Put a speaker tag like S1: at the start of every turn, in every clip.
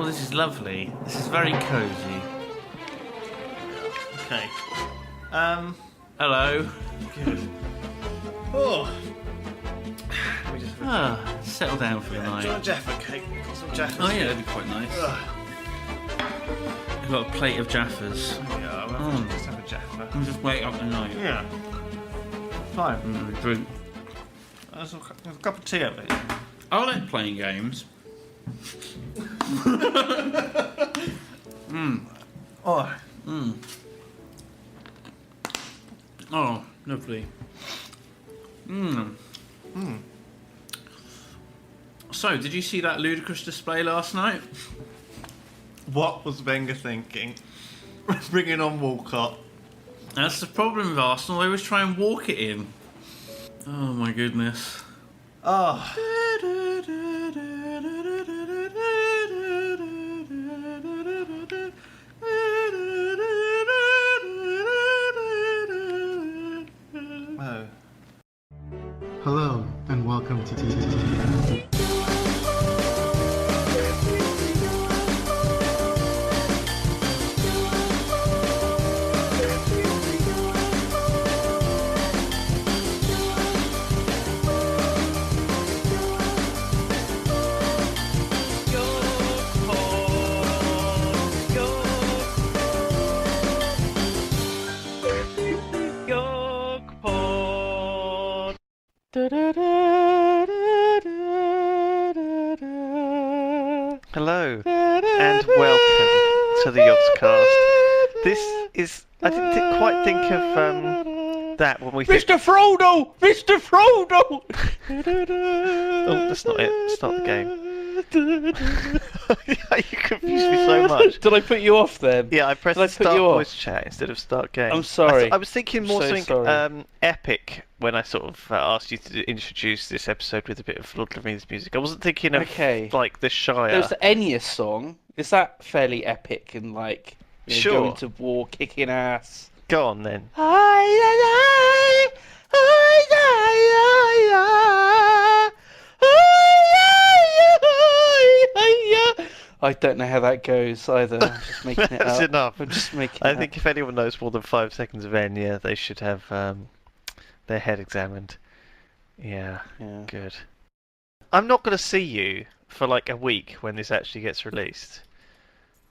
S1: Well, this is lovely. This is very cosy. Okay. Hello.
S2: Good. Oh. Let me just
S1: Settle down for the
S2: do you
S1: night.
S2: want a Jaffa cake? Got some Jaffas.
S1: Oh yeah, that'd be quite nice. I've got a plate of Jaffas.
S2: Yeah, I'll just have a Jaffa.
S1: I'm just wait up the night.
S2: Yeah. Fine.
S1: Drink.
S2: There's a cup of tea over here.
S1: I like playing games.
S2: Oh.
S1: Oh, lovely. So, did you see that ludicrous display last night?
S2: What was Wenger thinking? Bringing on Walcott.
S1: That's the problem with Arsenal. They always try and walk it in. Oh my goodness.
S2: Oh. Oh.
S3: Hello, and welcome to
S4: Hello, and welcome to the Yogscast. This is, I didn't quite think of that when we
S5: Mr. Frodo! Mr. Frodo!
S4: Oh, that's not it. Start the game. You confused me so much.
S5: Did I put you off then?
S4: Yeah, I pressed
S5: Did I put
S4: start
S5: you off?
S4: voice chat instead of start game.
S5: I'm sorry.
S4: I was thinking more
S5: so
S4: something
S5: sorry.
S4: epic when I sort of asked you to introduce this episode with a bit of Lord of the Rings music. I wasn't thinking of like the Shire.
S5: There's the Enya song. Is that fairly epic and like
S4: Sure.
S5: going to war, kicking ass?
S4: Go on then.
S5: I don't know how that goes either. I'm just making it
S4: That's
S5: up.
S4: enough.
S5: I'm just making
S4: I
S5: it
S4: think if anyone knows more than 5 seconds of Enya, they should have their head examined. Yeah,
S5: up. Yeah.
S4: good. I'm not going to see you for like a week when this actually gets released.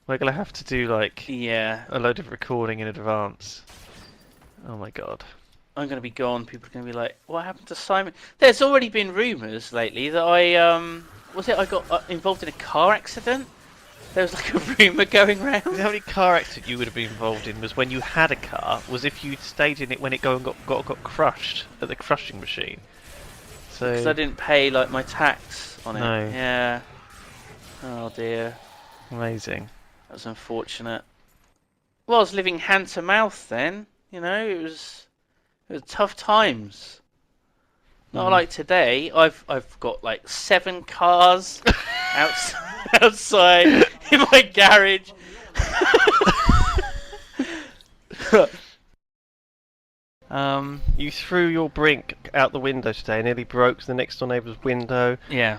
S4: We're going to have to do like
S5: Yeah.
S4: a load of recording in advance. Oh my god.
S5: I'm going to be gone. People are going to be like, what happened to Simon? There's already been rumours lately that I got involved in a car accident? There was like a rumour going round.
S4: The only car accident you would have been involved in was when you had a car, was if you stayed in it when it got crushed at the crushing machine. So
S5: Because I didn't pay like my tax on it.
S4: No.
S5: Yeah. Oh dear.
S4: amazing.
S5: That was unfortunate. Well, I was living hand to mouth then. You know, it was tough times. Not like today. I've got like 7 cars outside in my garage.
S4: You threw your brink out the window today, nearly broke the next door neighbour's window.
S5: Yeah.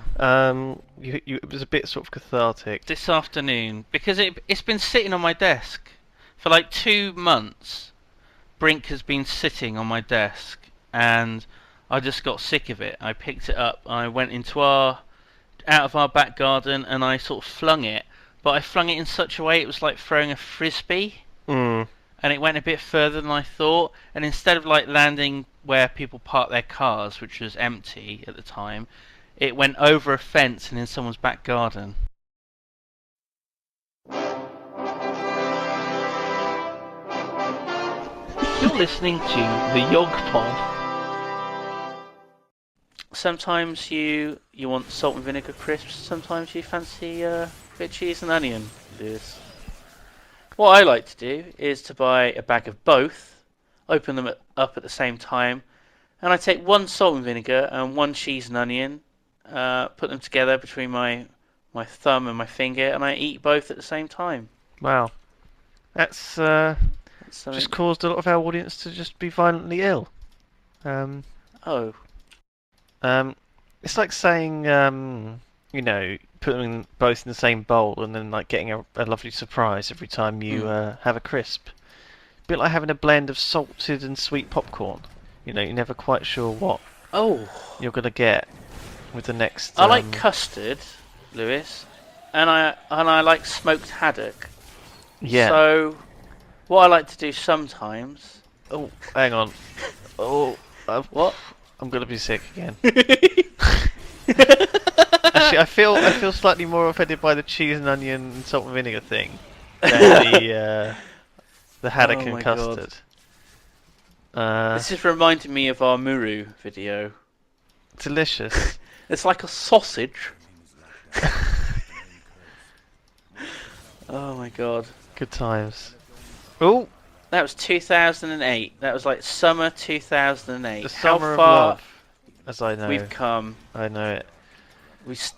S4: It was a bit sort of cathartic.
S5: This afternoon, because it's been sitting on my desk for like 2 months. Brink has been sitting on my desk, and I just got sick of it. I picked it up, I went out of our back garden, and I sort of flung it. But I flung it in such a way it was like throwing a frisbee, and it went a bit further than I thought. And instead of like landing where people park their cars, which was empty at the time, it went over a fence and in someone's back garden. You're listening to the YoGPoD. Sometimes you want salt and vinegar crisps. Sometimes you fancy a bit of cheese and onion. Yes. What I like to do is to buy a bag of both, open them up at the same time, and I take 1 salt and vinegar and 1 cheese and onion, put them together between my thumb and my finger, and I eat both at the same time.
S4: Wow. That's just caused a lot of our audience to just be violently ill.
S5: Oh.
S4: It's like saying, put them both in the same bowl and then like getting a lovely surprise every time you have a crisp. A bit like having a blend of salted and sweet popcorn. You know, you're never quite sure what you're gonna get with the next.
S5: I like custard, Lewis, and I like smoked haddock.
S4: Yeah.
S5: So, what I like to do sometimes.
S4: Oh, hang on. Oh,
S5: What?
S4: I'm gonna be sick again. Actually, I feel slightly more offended by the cheese and onion and salt and vinegar thing than the haddock
S5: Oh
S4: and
S5: my
S4: custard.
S5: This is reminding me of our muru video.
S4: Delicious.
S5: It's like a sausage. Oh my god.
S4: Good times. Oh,
S5: That was 2008. That was like summer 2008.
S4: the
S5: How
S4: summer of
S5: far
S4: love, as I know.
S5: we've come.
S4: I know it.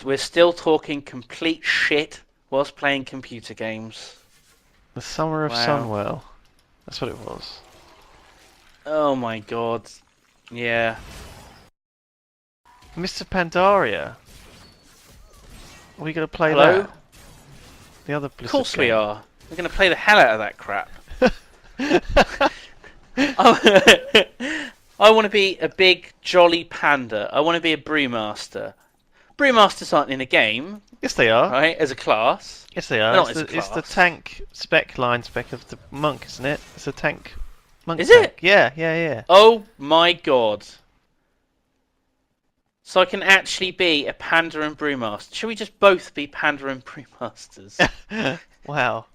S5: We're still talking complete shit whilst playing computer games.
S4: The summer of
S5: Wow.
S4: Sunwell. That's what it was.
S5: Oh my god. Yeah.
S4: Mr. Pandaria. Are we gonna play
S5: Hello?
S4: that? The other
S5: Of
S4: Blizzard
S5: course we
S4: game.
S5: are. We're going to play the hell out of that crap. I want to be a big jolly panda. I want to be a brewmaster. Brewmasters aren't in a game,
S4: Yes, they are.
S5: right? As a class.
S4: Yes, they are.
S5: Not
S4: It's
S5: as a
S4: the, it's the
S5: class.
S4: tank line spec of the monk, isn't it? It's a tank. Monk
S5: Is
S4: tank.
S5: it?
S4: Yeah.
S5: Oh my god. So I can actually be a panda and brewmaster. Should we just both be panda and brewmasters?
S4: Wow.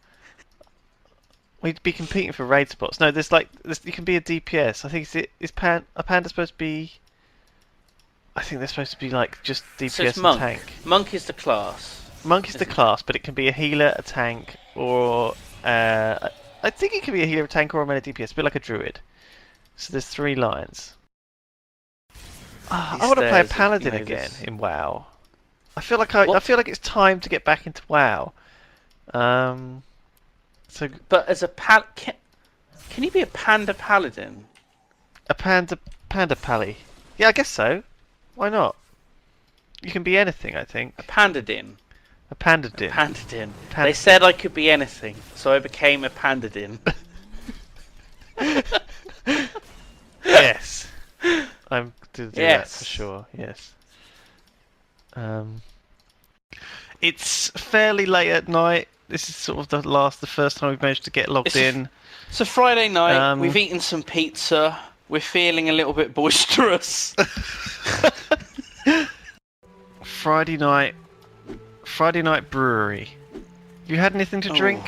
S4: We'd be competing for raid spots. No, you can be a DPS. I think is a panda supposed to be? I think they're supposed to be like just DPS
S5: So it's
S4: and
S5: monk.
S4: tank.
S5: Monk is the class.
S4: Monk is the class, but it can be a healer, a tank, or I think it can be a healer, a tank, or a melee DPS, a bit like a druid. So there's 3 lines. I want to play a
S5: These days,
S4: paladin
S5: you know,
S4: again
S5: this-
S4: in WoW. I feel like it's time to get back into WoW. So
S5: But as a can you be a panda paladin?
S4: a panda pally. Yeah, I guess so. Why not? You can be anything, I think.
S5: A pandadin.
S4: A pandadin.
S5: Pandadin. They
S4: Pandadin.
S5: said I could be anything, so I became a pandadin.
S4: Yes. I'm to do that
S5: Yes.
S4: for sure. Yes. It's fairly late at night. This is sort of the first time we've managed to get logged
S5: It's a-
S4: in.
S5: So Friday night,
S4: Um,
S5: we've eaten some pizza. We're feeling a little bit boisterous.
S4: Friday night brewery. You had anything to drink?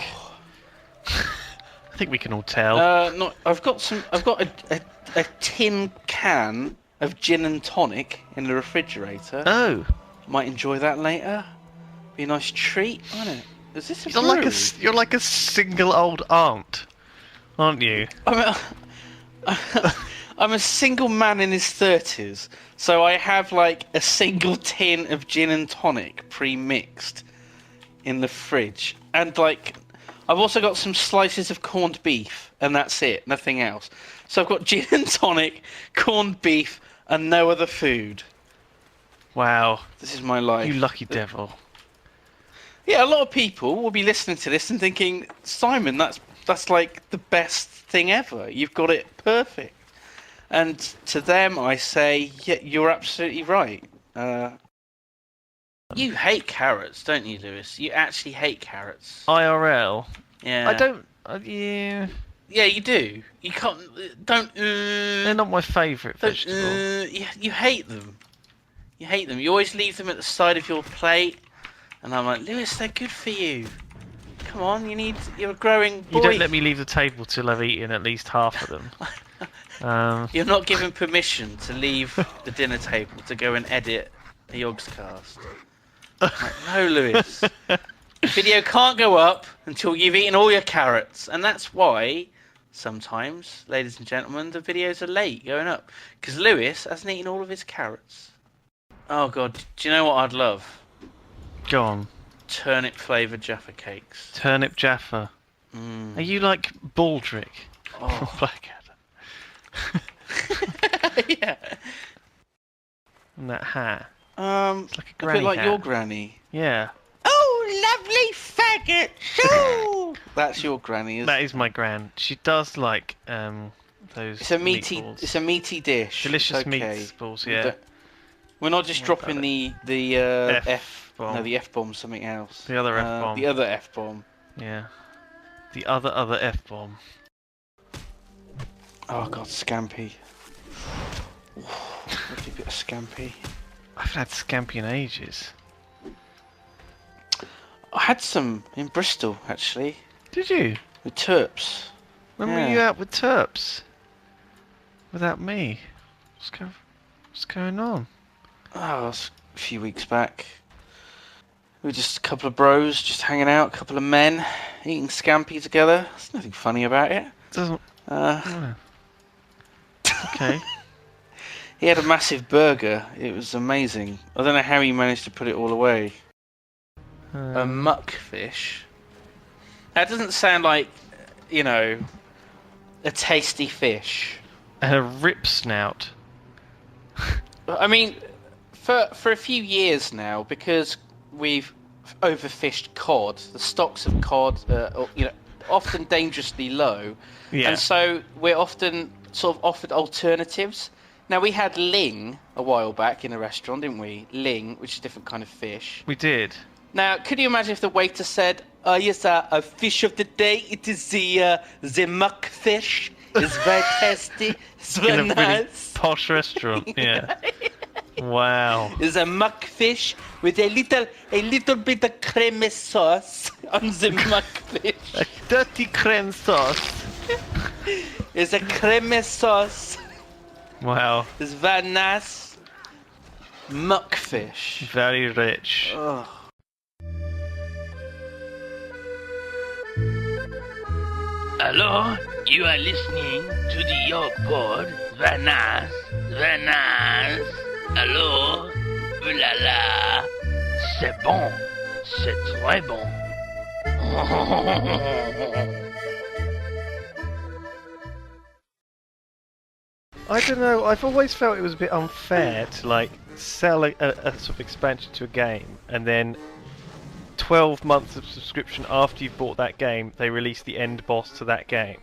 S4: I think we can all tell.
S5: No, I've got a tin can of gin and tonic in the refrigerator.
S4: Oh,
S5: Might enjoy that later. Be a nice treat, wouldn't it? Is this a
S4: you're like
S5: brewery?
S4: you're like a single old aunt, aren't you?
S5: I'm a single man in his 30s, so I have like a single tin of gin and tonic pre-mixed in the fridge, and like I've also got some slices of corned beef, and that's it, nothing else. So I've got gin and tonic, corned beef, and no other food.
S4: Wow,
S5: This is my life.
S4: you lucky devil.
S5: Yeah, a lot of people will be listening to this and thinking, Simon, that's like the best thing ever. You've got it perfect. And to them, I say, yeah, you're absolutely right. You hate carrots, don't you, Lewis? You actually hate carrots.
S4: IRL.
S5: Yeah.
S4: I don't. Yeah,
S5: Yeah, you do. You can't. Don't.
S4: they're not my favourite
S5: Don't,
S4: vegetable.
S5: you hate them. You hate them. You always leave them at the side of your plate. And I'm like, Lewis, they're good for you. Come on, you're a growing boy.
S4: You don't let me leave the table till I've eaten at least half of them.
S5: You're not given permission to leave the dinner table to go and edit a Yogscast. Like, no, Lewis. The video can't go up until you've eaten all your carrots. And that's why, sometimes, ladies and gentlemen, the videos are late going up. Because Lewis hasn't eaten all of his carrots. Oh, God. Do you know what I'd love?
S4: Go on.
S5: Turnip flavoured Jaffa cakes.
S4: Turnip Jaffa.
S5: Mm.
S4: Are you like Baldric from
S5: Oh.
S4: Blackadder?
S5: Yeah.
S4: And that hat.
S5: A
S4: It's like a
S5: bit
S4: granny
S5: like
S4: hat.
S5: your granny.
S4: Yeah.
S5: lovely faggot! Shoo! That's your granny, isn't
S4: That
S5: it?
S4: is my gran. She does like those.
S5: It's a meaty.
S4: meatballs.
S5: It's a meaty dish.
S4: Delicious
S5: It's okay.
S4: meatballs.
S5: We
S4: Yeah.
S5: don't- We're not just
S4: What
S5: dropping
S4: about
S5: the
S4: F-bomb.
S5: No, the F-bomb. Something else.
S4: The other F-bomb.
S5: The other F-bomb.
S4: Yeah. The other F-bomb.
S5: Oh god, scampi. Lovely bit of scampi.
S4: I haven't had scampi in ages.
S5: I had some in Bristol actually
S4: Did you?
S5: with Terps.
S4: When
S5: Yeah.
S4: were you out with Terps? Without me? What's going on?
S5: Oh, it was a few weeks back. We were just a couple of bros, just hanging out, a couple of men, eating scampi together. There's nothing funny about it.
S4: Doesn't.
S5: Uh,
S4: Okay.
S5: he had a massive burger. It was amazing. I don't know how he managed to put it all away. A muckfish. That doesn't sound like, you know, a tasty fish.
S4: And a rip snout.
S5: I mean, for a few years now, because we've overfished cod, the stocks of cod are, you know, often dangerously low,
S4: Yeah.
S5: and so we're often sort of offered alternatives. Now, we had ling a while back in a restaurant, didn't we? Ling, which is a different kind of fish.
S4: We did.
S5: Now, could you imagine if the waiter said, "Oh yes, a fish of the day. It is the muckfish. It's very tasty. It's
S4: In
S5: very
S4: a really
S5: nice.
S4: posh restaurant. Yeah. Wow.
S5: It's a muckfish with a little bit of creamy sauce on the muckfish.
S4: A dirty creme sauce.
S5: It's a creamy sauce.
S4: Wow.
S5: It's very nice. Muckfish.
S4: Very rich.
S5: Oh.
S6: Hello, you are listening to the YoGPoD. Very nice, very nice. Hello, ooh la la. C'est bon, c'est très bon.
S4: I don't know. I've always felt it was a bit unfair to like sell a sort of expansion to a game and then 12 months of subscription after you've bought that game, they release the end boss to that game.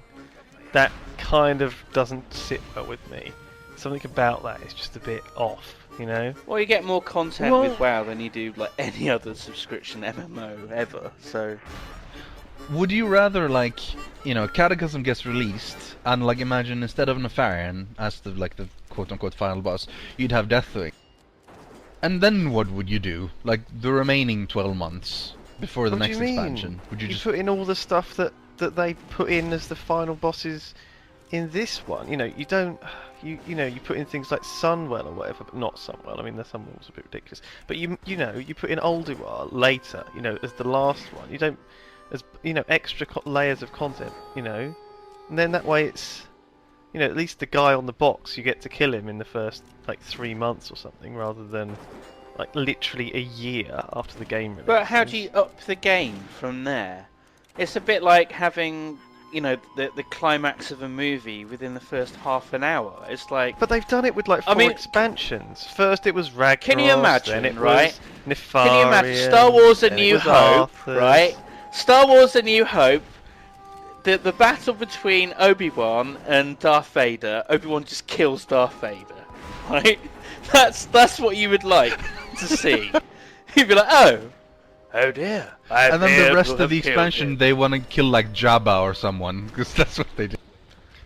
S4: That kind of doesn't sit well with me. Something about that is just a bit off, you know?
S5: Well, you get more content
S4: Well-
S5: with WoW than you do like any other subscription MMO ever. So
S7: Would you rather, like, you know, Cataclysm gets released, and, like, imagine instead of Nefarian as the, like, the quote-unquote final boss, you'd have Deathwing. And then what would you do? Like, the remaining 12 months before the
S4: What do
S7: next
S4: you mean?
S7: expansion? Would you
S4: You
S7: just...
S4: put in all the stuff that they put in as the final bosses in this one. You know, you don't. You know, you put in things like Sunwell or whatever, but not Sunwell. I mean, the Sunwell was a bit ridiculous. But you know, you put in Ulduar later. You know, as the last one. You don't, as you know, extra layers of content. You know, and then that way it's, you know, at least the guy on the box, you get to kill him in the first like 3 months or something, rather than like literally a year after the game release.
S5: But how do you up the game from there? It's a bit like having, you know, the climax of a movie within the first half an hour. It's like,
S4: But they've done it with like 4
S5: mean-
S4: expansions. First it was Ragnaros,
S5: Can you imagine,
S4: then it
S5: right?
S4: was Nefarian,
S5: can you imagine Star Wars: A
S4: then it
S5: New
S4: was
S5: Hope,
S4: Arthur's.
S5: right? Star Wars: A New Hope. The battle between Obi-Wan and Darth Vader. Obi-Wan just kills Darth Vader, right? That's what you would like to see. You'd be like, oh dear.
S7: And then the rest of the expansion, they want to kill, like, Jabba or someone, because that's what they do.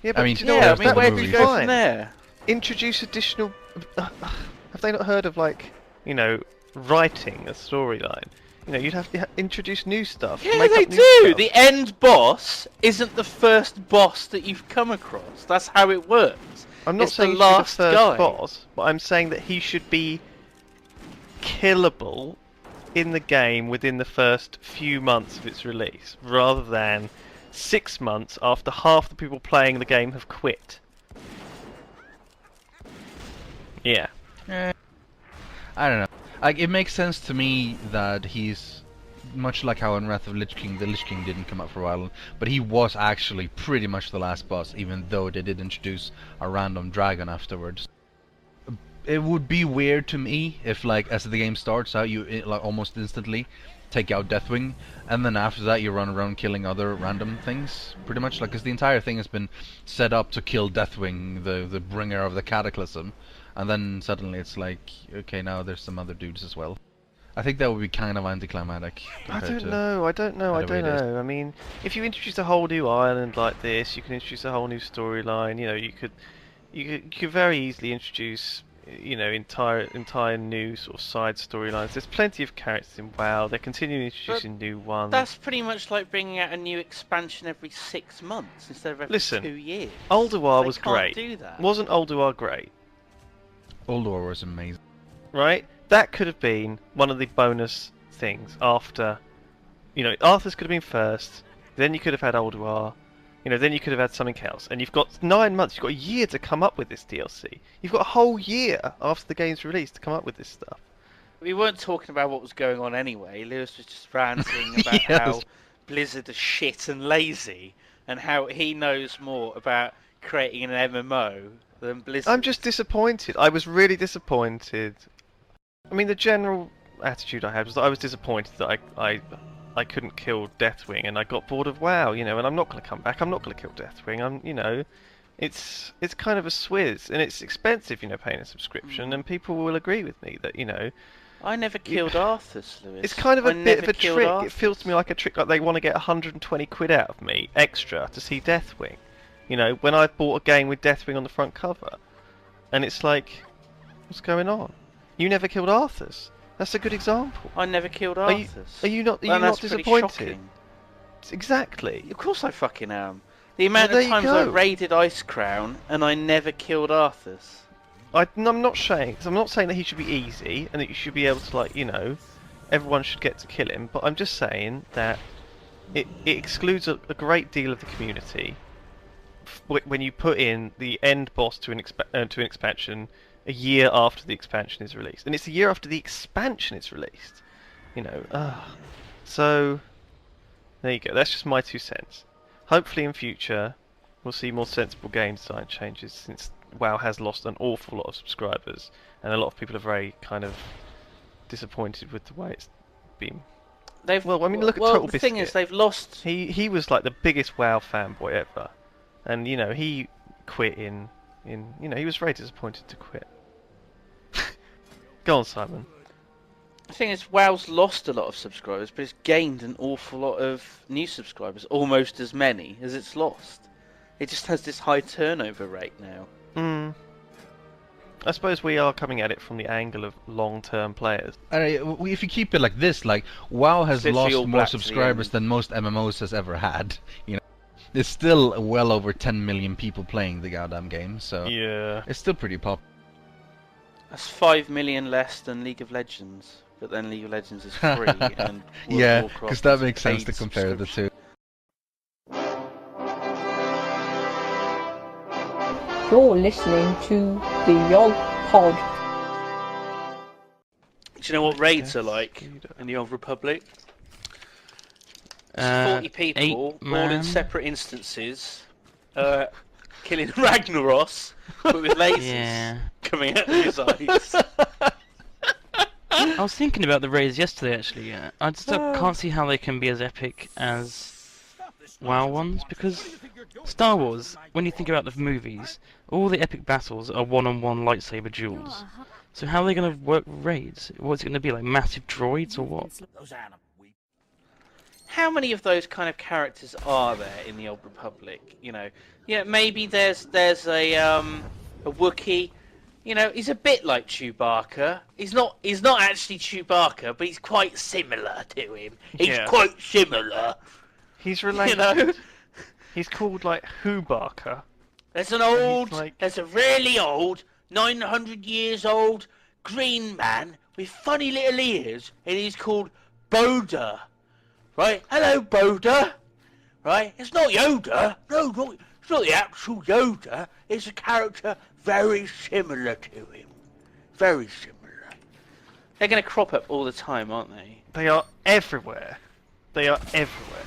S4: Yeah, but
S7: I mean,
S4: do you know
S5: Yeah, I
S4: what?
S5: mean,
S7: the
S5: where do
S7: movies.
S5: you go
S4: Fine.
S5: from there?
S4: Introduce additional. Have they not heard of like, you know, writing a storyline? You know, you'd have to introduce new stuff.
S5: Yeah,
S4: make
S5: they
S4: up new
S5: do.
S4: stuff.
S5: The end boss isn't the first boss that you've come across. That's how it works.
S4: I'm not
S5: it's
S4: saying
S5: the
S4: he should be
S5: last
S4: the first
S5: guy.
S4: boss, but I'm saying that he should be killable in the game within the first few months of its release, rather than 6 months after half the people playing the game have quit. Yeah.
S7: I don't know. Like, it makes sense to me that he's much like how in Wrath of Lich King, the Lich King didn't come up for a while, but he was actually pretty much the last boss, even though they did introduce a random dragon afterwards. It would be weird to me if, like, as the game starts out, you like almost instantly take out Deathwing, and then after that you run around killing other random things, pretty much. Like, because the entire thing has been set up to kill Deathwing, the bringer of the Cataclysm, and then suddenly it's like, okay, now there's some other dudes as well. I think that would be kind of anticlimactic.
S4: I don't know. I mean, if you introduce a whole new island like this, you can introduce a whole new storyline. You know, you could very easily introduce, you know, entire new sort of side storylines. There's plenty of characters in WoW. They're continuing introducing new ones.
S5: That's pretty much like bringing out a new expansion every 6 months instead of every 2 years.
S4: Ulduar was
S5: They can't
S4: great.
S5: do that.
S4: Wasn't Ulduar great?
S7: Ulduar was amazing.
S4: Right? That could have been one of the bonus things after, you know, Arthas could have been first, then you could have had Ulduar, you know, then you could have had something else. And you've got 9 months, you've got a year to come up with this DLC. You've got a whole year after the game's released to come up with this stuff.
S5: We weren't talking about what was going on anyway. Lewis was just ranting about how Blizzard are shit and lazy, and how he knows more about creating an MMO than Blizzard.
S4: I'm just disappointed. I was really disappointed. I mean, the general attitude I had was that I was disappointed that I couldn't kill Deathwing, and I got bored of WoW, you know, and I'm not going to come back. I'm not going to kill Deathwing. You know, it's kind of a swizz, and it's expensive, you know, paying a subscription, and people will agree with me that, you know...
S5: I never killed Arthas, Lewis.
S4: It's kind of a bit of a trick.
S5: Arthas.
S4: It feels to me like a trick, like they want to get 120 quid out of me extra to see Deathwing. You know, when I've bought a game with Deathwing on the front cover, and it's like, what's going on? You never killed Arthas. That's a good example.
S5: I never killed Arthas.
S4: Are you not disappointed?
S5: Shocking.
S4: Exactly.
S5: Of course I fucking am. The amount
S4: Well,
S5: of times I raided Icecrown and I never killed Arthas.
S4: I'm not saying that he should be easy and that you should be able to, like, you know, everyone should get to kill him. But I'm just saying that it excludes a great deal of the community when you put in the end boss to an expansion a year after the expansion is released, and it's a year after the expansion is released. You know, so there you go. That's just my 2 cents. Hopefully, in future, we'll see more sensible game design changes, since WoW has lost an awful lot of subscribers, and a lot of people are very kind of disappointed with the way it's been. Well, I mean, look at Total Biscuit.
S5: The thing is, they've lost.
S4: He was like the biggest WoW fanboy ever, and you know he quit in you know, he was very disappointed to quit. Go on, Simon.
S5: The thing is, WoW's lost a lot of subscribers, but it's gained an awful lot of new subscribers, almost as many as it's lost. It just has this high turnover rate now.
S4: I suppose we are coming at it from the angle of long-term players.
S7: If you keep it like this, like, WoW has
S5: Literally all
S7: lost more
S5: black to the
S7: subscribers
S5: end.
S7: than most MMOs has ever had. You know, there's still well over 10 million people playing the goddamn game, so
S4: Yeah.
S7: it's still pretty popular.
S5: That's 5 million less than League of Legends, but then League of Legends is free, and World of
S7: Yeah,
S5: Warcraft
S7: because that
S5: is
S7: makes sense
S5: paid
S7: to compare the two.
S8: You're listening to the YoGPoD.
S5: Do you know what raids are like in the Old Republic? 40 people, all in separate instances, killing Ragnaros, but with lasers coming out of his eyes.
S9: I was thinking about the raids yesterday, actually. I just can't see how they can be as epic as WoW ones, because Star Wars, when you think about the movies, all the epic battles are one-on-one lightsaber duels. So how are they going to work raids? What's it going to be, like massive droids or what?
S5: How many of those kind of characters are there in the Old Republic? You know, maybe there's a Wookiee. You know, he's a bit like Chewbacca. He's not actually Chewbacca, but he's quite similar to him. He's quite similar.
S4: He's related.
S5: You know?
S4: He's called, like, Hubaka.
S5: There's a really old, 900 years old green man with funny little ears, and he's called Boda. Right? Hello, Boda. Right? It's not Yoda. No, it's not the actual Yoda. It's a character very similar to him. Very similar. They're going to crop up all the time, aren't they?
S4: They are everywhere. They are everywhere.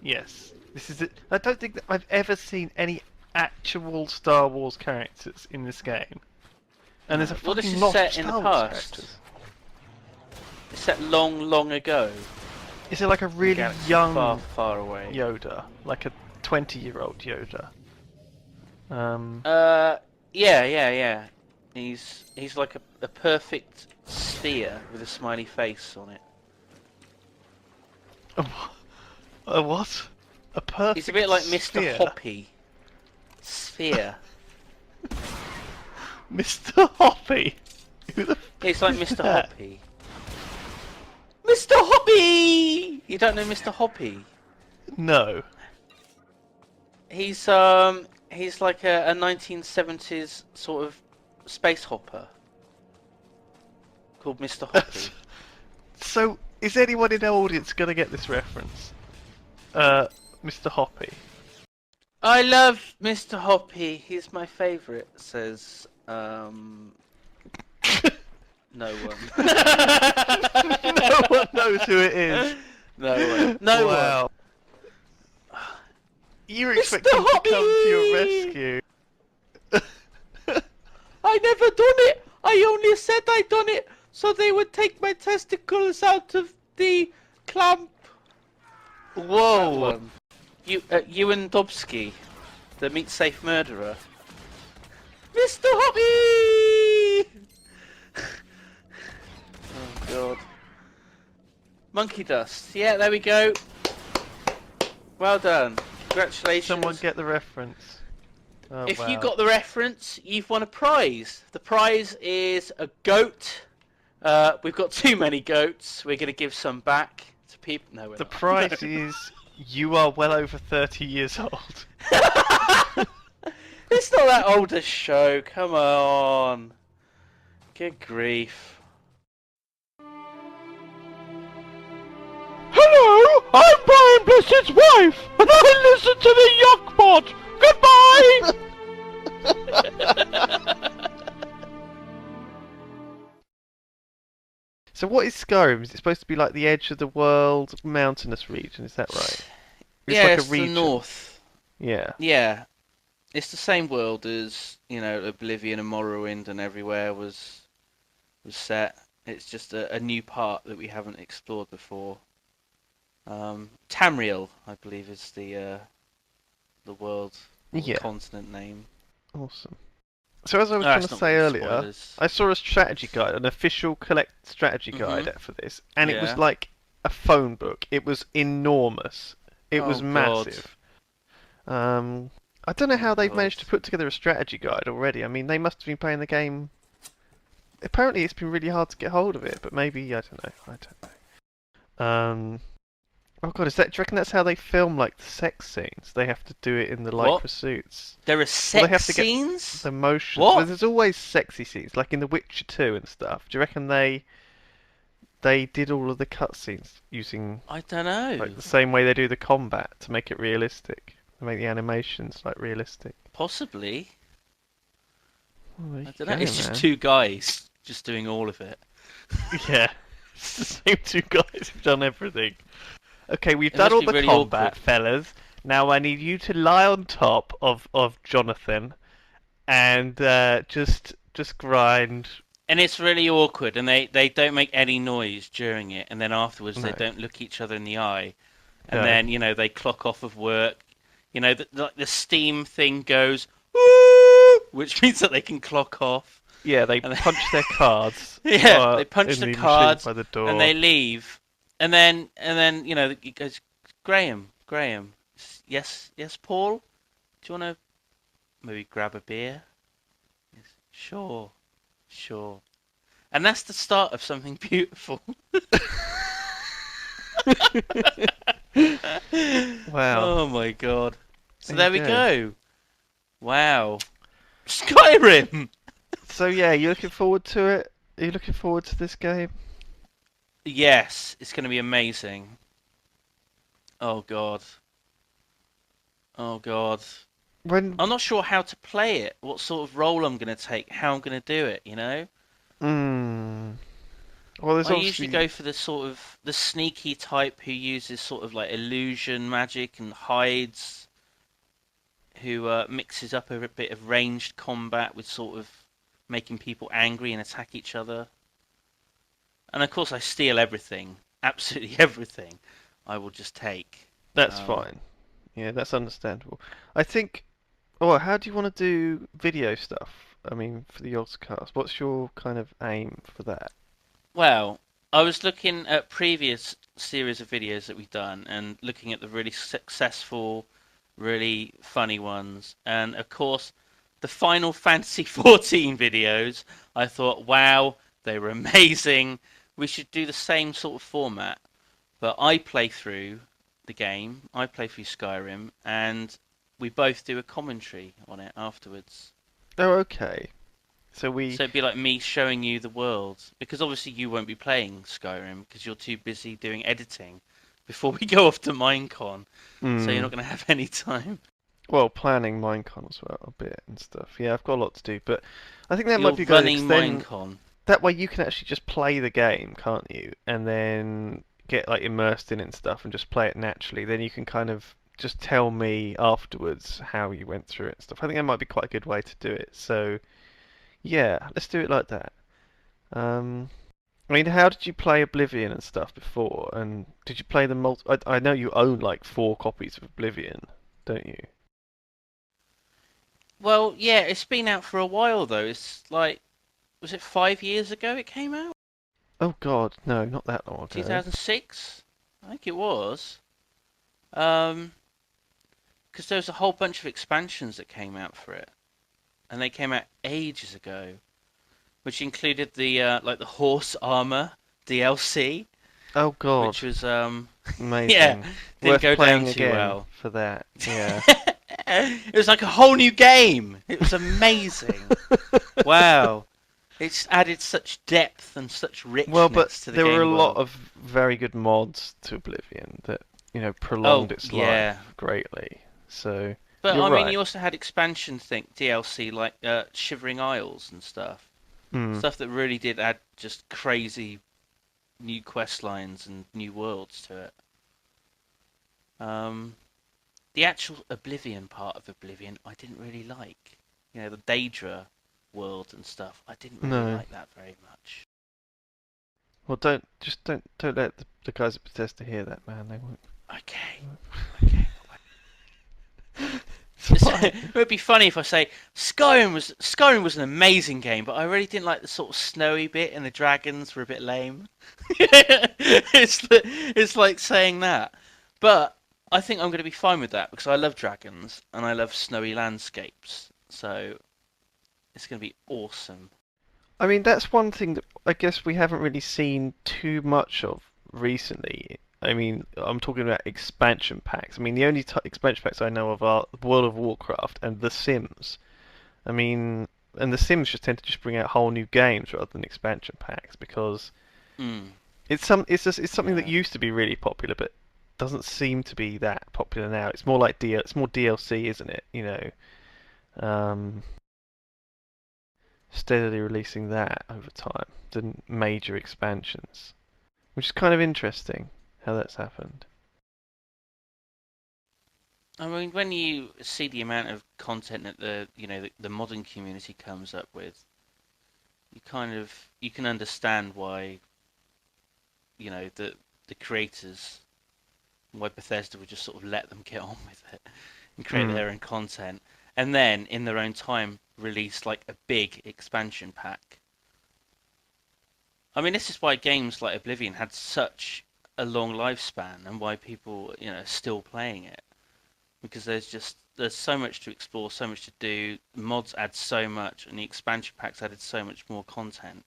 S4: Yes. This is it. I don't think that I've ever seen any actual Star Wars characters in this game. And there's a
S5: Well, this
S4: fucking
S5: is
S4: lot
S5: set
S4: of
S5: in
S4: Star
S5: the
S4: Wars
S5: past.
S4: characters.
S5: It's set long, long ago.
S4: Is it like a really
S5: Galaxy
S4: young
S5: far, far away.
S4: Yoda, like a 20-year-old Yoda?
S5: Yeah. He's like a perfect sphere with a smiley face on it.
S4: A what? A perfect
S5: He's a bit like
S4: sphere.
S5: Mr. Hoppy. Sphere.
S4: Mr. Hoppy? Who the
S5: He's like
S4: is
S5: Mr.
S4: that?
S5: Hoppy. Mr. Hoppy! You don't know Mr. Hoppy?
S4: No.
S5: He's like a 1970s sort of space hopper called Mr. Hoppy.
S4: So, is anyone in the audience going to get this reference? Mr. Hoppy.
S5: I love Mr. Hoppy. He's my favourite, says no one.
S4: No one knows who it is.
S5: No one. No
S4: Wow. You were
S5: Mr.
S4: expecting to come to your
S5: Hoppy!
S4: rescue.
S5: I never done it. I only said I done it so they would take my testicles out of the clamp.
S4: Whoa.
S5: Ewan Dobsky, the meat safe murderer. Mr. Hoppy! Oh god. Monkey dust. Yeah, there we go. Well done. Congratulations.
S4: Someone get the reference. Oh,
S5: If
S4: wow.
S5: you got the reference, you've won a prize. The prize is a goat. We've got too many goats. We're going to give some back to people. No, we're
S4: The
S5: not.
S4: prize is you are well over 30 years old.
S5: It's not that old a show. Come on. Good grief.
S6: Hello, I'm Brian Blessed's wife, and I listen to the Yogscast. Goodbye!
S4: So what is Skyrim? Is it supposed to be like the edge of the world, mountainous region? Is that right?
S5: Yeah,
S4: like
S5: it's the north.
S4: Yeah.
S5: Yeah. It's the same world as, Oblivion and Morrowind and everywhere was set. It's just a new part that we haven't explored before. Tamriel, I believe, is the world continent name.
S4: Awesome. So as I was trying to say earlier, I saw a strategy guide, an official strategy guide for this, and it was like a phone book. It was enormous. It was massive. I don't know how they've managed to put together a strategy guide already. I mean, they must have been playing the game. Apparently, it's been really hard to get hold of it, but maybe I don't know. Oh god, do you reckon that's how they film like the sex scenes? They have to do it in the lycra suits.
S5: There are sex
S4: they have to
S5: scenes?
S4: Get the motion.
S5: What?
S4: Well, there's always sexy scenes, like in The Witcher 2 and stuff. Do you reckon they did all of the cutscenes using?
S5: I don't know.
S4: Like the same way they do the combat to make it realistic, to make the animations like realistic.
S5: Possibly.
S4: Well,
S5: I don't know. It's just two guys just doing all of it.
S4: Yeah, it's the same two guys who've done everything. Okay, we've done all the
S5: really
S4: combat,
S5: awkward.
S4: fellas. Now I need you to lie on top of Jonathan and just grind.
S5: And it's really awkward, and they don't make any noise during it, and then afterwards they don't look each other in the eye, and then they clock off of work. The Steam thing goes, woo, which means that they can clock off.
S4: Yeah, they punch their cards.
S5: Yeah, they punch the cards
S4: by the door.
S5: and they leave, and then it goes, Graham, yes, Paul, do you want to maybe grab a beer? Yes, sure. And that's the start of something beautiful.
S4: Wow.
S5: Oh my god. So
S4: There
S5: there
S4: you
S5: we
S4: go.
S5: go. Wow. Skyrim!
S4: So yeah, you looking forward to it? Are you looking forward to this game?
S5: Yes, it's going to be amazing. Oh god.
S4: When
S5: I'm not sure how to play it, what sort of role I'm going to take, how I'm going to do it,
S4: Well, there's
S5: I
S4: obviously...
S5: usually go for the sneaky type who uses sort of like illusion magic and hides, who mixes up a bit of ranged combat with sort of making people angry and attack each other. And of course I steal everything, absolutely everything I will just take.
S4: That's fine. Yeah, that's understandable. I think. Oh, how do you want to do video stuff? I mean, for the Yogscast, what's your kind of aim for that?
S5: Well, I was looking at previous series of videos that we've done and looking at the really successful, really funny ones. And of course, the Final Fantasy XIV videos, I thought, wow, they were amazing. We should do the same sort of format. But I play through the game, I play through Skyrim, and we both do a commentary on it afterwards.
S4: Oh, okay. So
S5: it'd be like me showing you the world, because obviously you won't be playing Skyrim because you're too busy doing editing before we go off to Minecon, so you're not going to have any time.
S4: Well, planning Minecon as well a bit and stuff. Yeah, I've got a lot to do, but I think that
S5: You're
S4: might be good.
S5: running Minecon.
S4: That way you can actually just play the game, can't you? And then get like immersed in it and stuff, and just play it naturally. Then you can kind of just tell me afterwards how you went through it and stuff. I think that might be quite a good way to do it. So. Yeah, let's do it like that. I mean, how did you play Oblivion and stuff before? And did you play the I know you own like 4 copies of Oblivion, don't you?
S5: Well, yeah, it's been out for a while though. It's like, was it 5 years ago it came out?
S4: Oh God, no, not that long ago.
S5: 2006? I think it was. Because there was a whole bunch of expansions that came out for it. And they came out ages ago, which included the like the horse armor DLC.
S4: Oh God,
S5: which was
S4: amazing.
S5: Yeah, didn't
S4: Worth
S5: go
S4: playing
S5: down too
S4: again
S5: well
S4: for that. Yeah,
S5: it was like a whole new game. It was amazing. Wow, it's added such depth and such richness.
S4: well, but
S5: to the
S4: there
S5: game
S4: were a lot
S5: world.
S4: of very good mods to Oblivion that prolonged its life greatly. So.
S5: But
S4: You're
S5: I mean,
S4: right.
S5: you also had expansion DLC like Shivering Isles and stuff. Stuff that really did add just crazy new quest lines and new worlds to it. The actual Oblivion part of Oblivion, I didn't really like. You know, the Daedra world and stuff. I didn't really like that very much.
S4: Well, don't let the guys at Bethesda hear that, man. They won't.
S5: Okay. It would be funny if I say Skyrim was an amazing game, but I really didn't like the sort of snowy bit and the dragons were a bit lame. It's like saying that, but I think I'm going to be fine with that because I love dragons and I love snowy landscapes, so it's going to be awesome.
S4: I mean, that's one thing that I guess we haven't really seen too much of recently. I mean, I'm talking about expansion packs. I mean, the only expansion packs I know of are World of Warcraft and The Sims. I mean, and The Sims just tend to just bring out whole new games rather than expansion packs because it's something that used to be really popular, but doesn't seem to be that popular now. It's more like it's more DLC, isn't it? Steadily releasing that over time than major expansions, which is kind of interesting. How that's happened.
S5: I mean, when you see the amount of content that the modern community comes up with, you can understand why the creators, why Bethesda would just sort of let them get on with it and create their own content, and then in their own time release like a big expansion pack. I mean, this is why games like Oblivion had such a long lifespan and why people are still playing it, because there's so much to explore, so much to do. Mods add so much and the expansion packs added so much more content,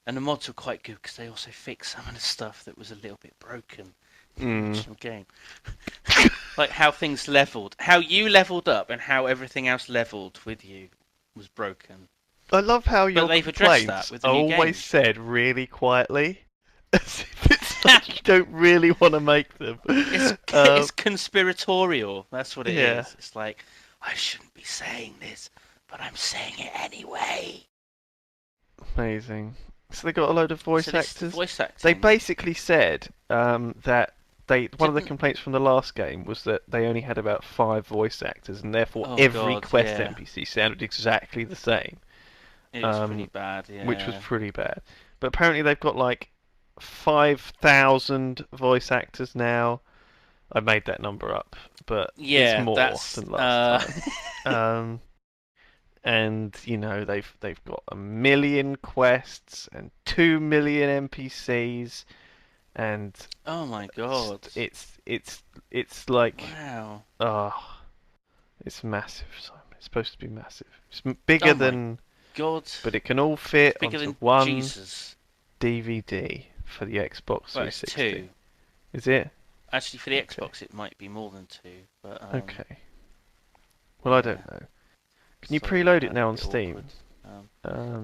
S5: and the mods were quite good because they also fixed some of the stuff that was a little bit broken in the original game. Like how things leveled, how you leveled up and how everything else leveled with you was broken.
S4: I love how your
S5: they've addressed
S4: complaints
S5: that with the
S4: are
S5: new
S4: always
S5: games.
S4: said really quietly, as if it's like you don't really want to make them.
S5: It's conspiratorial. That's what it
S4: Yeah.
S5: is. It's like, I shouldn't be saying this, but I'm saying it anyway.
S4: Amazing. So they got a load of voice actors.
S5: Voice acting.
S4: They basically said that one of the complaints from the last game was that they only had about 5 voice actors, and therefore every quest NPC sounded exactly the same.
S5: It was pretty bad, yeah.
S4: Which was pretty bad. But apparently they've got like 5,000 voice actors now. I made that number up, but
S5: Yeah,
S4: it's more
S5: that's,
S4: than last time. And you know they've got 1 million quests and 2 million NPCs, and
S5: Oh my god.
S4: it's like
S5: Wow.
S4: it's massive, Simon. It's supposed to be massive. It's bigger
S5: Oh my
S4: than,
S5: God.
S4: but it can all fit
S5: Bigger
S4: onto
S5: than
S4: one
S5: Jesus.
S4: DVD for the Xbox
S5: Well, it's
S4: 360.
S5: 2.
S4: Is it?
S5: Actually, for the
S4: Okay.
S5: Xbox, it might be more than 2. But
S4: Okay. Well, I don't know. Can you preload it now on Steam?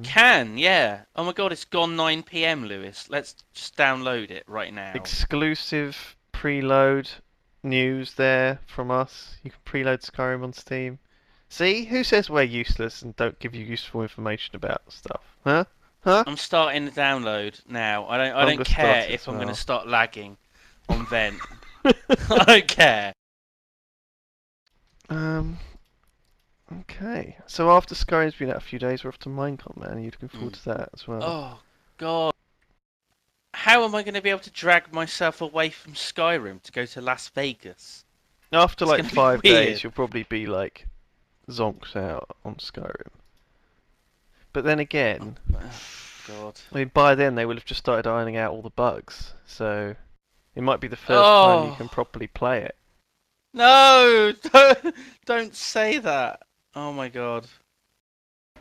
S5: Can, yeah. Oh my god, it's gone 9 PM, Lewis. Let's just download it right now.
S4: Exclusive preload news there from us. You can preload Skyrim on Steam. See? Who says we're useless and don't give you useful information about stuff? Huh?
S5: I'm starting the download now. I
S4: I'm
S5: don't
S4: gonna
S5: care
S4: start it
S5: if
S4: as
S5: I'm going to
S4: well.
S5: start lagging on Vent. I don't care.
S4: Okay. So after Skyrim's been out a few days, we're off to Minecraft, man. You're looking forward to that as well.
S5: Oh god. How am I going to be able to drag myself away from Skyrim to go to Las Vegas?
S4: After
S5: It's
S4: like
S5: gonna be
S4: 5
S5: weird.
S4: days, you'll probably be like zonked out on Skyrim. But then again,
S5: God.
S4: I mean, by then they will have just started ironing out all the bugs, so it might be the first time you can properly play it.
S5: No! Don't say that. Oh my god.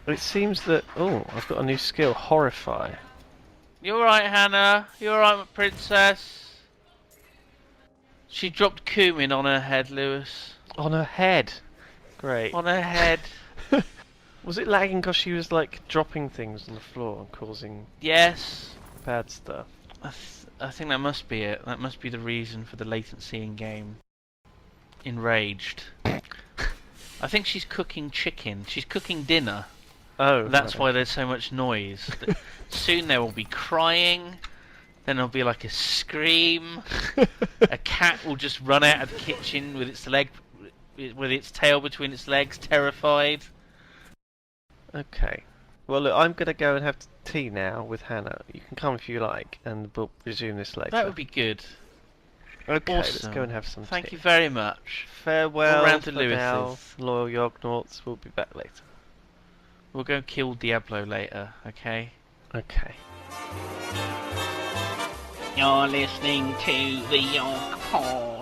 S4: But it seems that I've got a new skill, Horrify.
S5: You alright, Hannah? You alright, my princess? She dropped cumin on her head, Lewis.
S4: On her head. Great.
S5: On her head.
S4: Was it lagging because she was like dropping things on the floor and causing
S5: Yes.
S4: bad stuff?
S5: I think that must be it. That must be the reason for the latency in game. Enraged. I think she's cooking chicken. She's cooking dinner.
S4: Oh.
S5: That's
S4: right.
S5: why there's so much noise. Soon there will be crying. Then there'll be like a scream. A cat will just run out of the kitchen with its tail between its legs, terrified.
S4: Okay. Well, look, I'm going to go and have tea now with Hannah. You can come if you like, and we'll resume this later.
S5: That would be good.
S4: Okay,
S5: Awesome.
S4: let's go and have some
S5: Thank
S4: tea.
S5: you very much.
S4: Farewell
S5: round to
S4: for now,
S5: Lewis's.
S4: loyal Yognauts. We'll be back later.
S5: We'll go kill Diablo later, okay?
S4: Okay.
S6: You're listening to the YoGPoD.